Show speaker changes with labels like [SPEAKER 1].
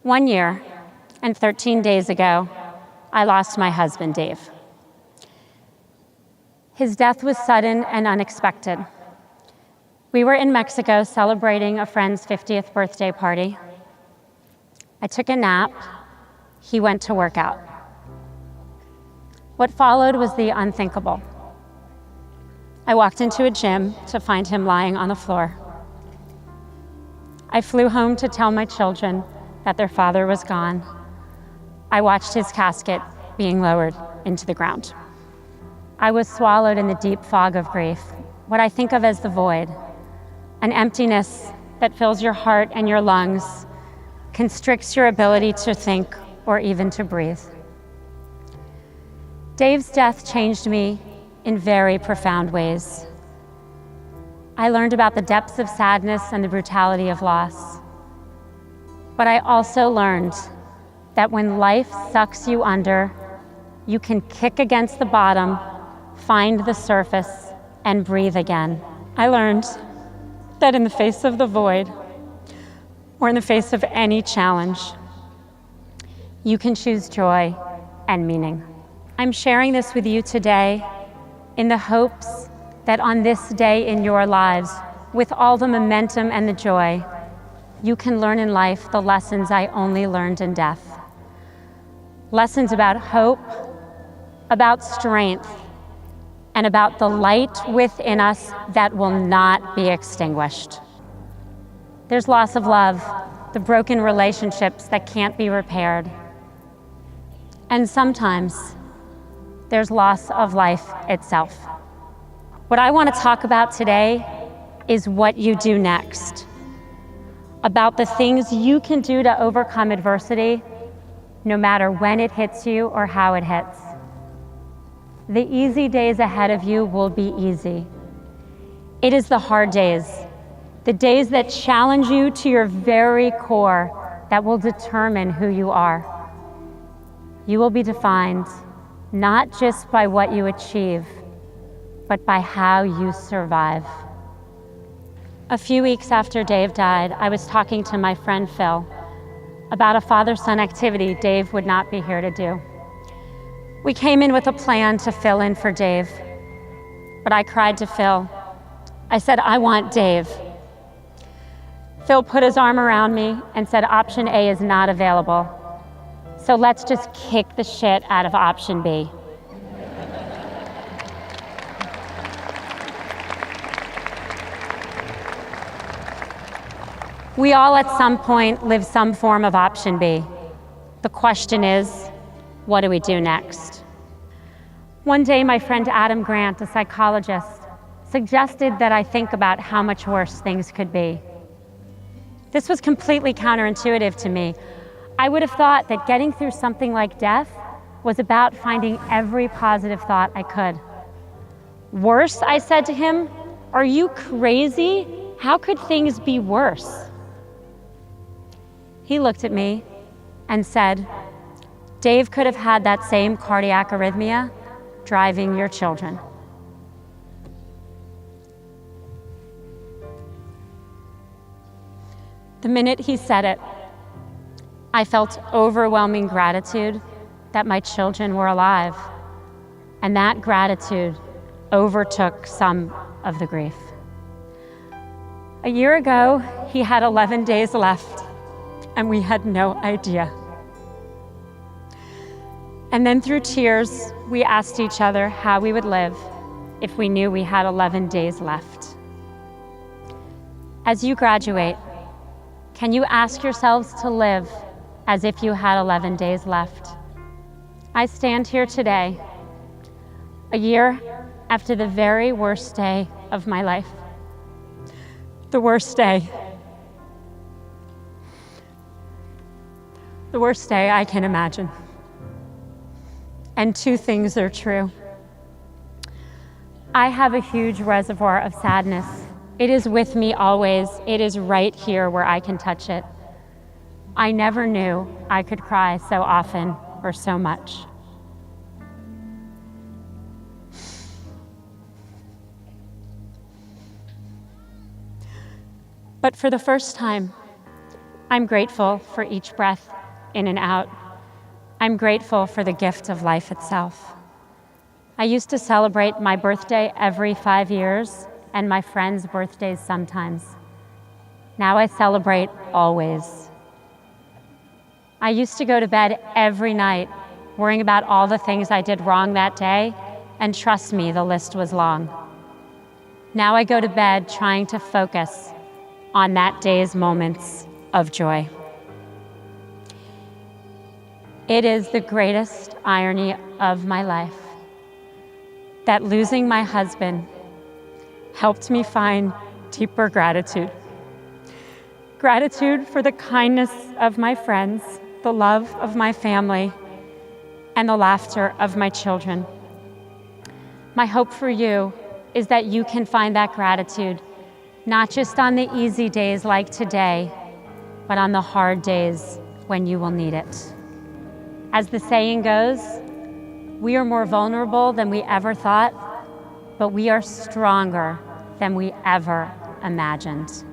[SPEAKER 1] 1 year and 13 days ago, I lost my husband, Dave. His death was sudden and unexpected. We were in Mexico celebrating a friend's 50th birthday party. I took a nap. He went to work out. What followed was the unthinkable. I walked into a gym to find him lying on the floor. I flew home to tell my children that their father was gone. I watched his casket being lowered into the ground. I was swallowed in the deep fog of grief, what I think of as the void, an emptiness that fills your heart and your lungs, constricts your ability to think or even to breathe. Dave's death changed me in very profound ways. I learned about the depths of sadness and the brutality of loss. But I also learned that when life sucks you under, you can kick against the bottom, find the surface, and breathe again. I learned that in the face of the void, or in the face of any challenge, you can choose joy and meaning. I'm sharing this with you today in the hopes that on this day in your lives, with all the momentum and the joy, you can learn in life the lessons I only learned in death. Lessons about hope, about strength, and about the light within us that will not be extinguished. There's loss of love, the broken relationships that can't be repaired. And sometimes there's loss of life itself. What I want to talk about today is what you do next, about the things you can do to overcome adversity, no matter when it hits you or how it hits. The easy days ahead of you will be easy. It is the hard days, the days that challenge you to your very core, that will determine who you are. You will be defined not just by what you achieve, but by how you survive. A few weeks after Dave died, I was talking to my friend Phil about a father-son activity Dave would not be here to do. We came in with a plan to fill in for Dave, but I cried to Phil. I said, I want Dave. Phil put his arm around me and said, option A is not available. So let's just kick the shit out of option B. We all at some point live some form of option B. The question is, what do we do next? One day, my friend Adam Grant, a psychologist, suggested that I think about how much worse things could be. This was completely counterintuitive to me. I would have thought that getting through something like death was about finding every positive thought I could. Worse, I said to him, are you crazy? How could things be worse? He looked at me and said, Dave could have had that same cardiac arrhythmia driving your children. The minute he said it, I felt overwhelming gratitude that my children were alive, and that gratitude overtook some of the grief. A year ago, he had 11 days left, and we had no idea. And then through tears, we asked each other how we would live if we knew we had 11 days left. As you graduate, can you ask yourselves to live as if you had 11 days left? I stand here today, a year after the very worst day of my life. The worst day. The worst day I can imagine. And two things are true. I have a huge reservoir of sadness. It is with me always. It is right here where I can touch it. I never knew I could cry so often or so much. But for the first time, I'm grateful for each breath in and out. I'm grateful for the gift of life itself. I used to celebrate my birthday every 5 years and my friends' birthdays sometimes. Now I celebrate always. I used to go to bed every night worrying about all the things I did wrong that day, and trust me, the list was long. Now I go to bed trying to focus on that day's moments of joy. It is the greatest irony of my life that losing my husband helped me find deeper gratitude. Gratitude for the kindness of my friends, the love of my family, and the laughter of my children. My hope for you is that you can find that gratitude, not just on the easy days like today, but on the hard days when you will need it. As the saying goes, we are more vulnerable than we ever thought, but we are stronger than we ever imagined.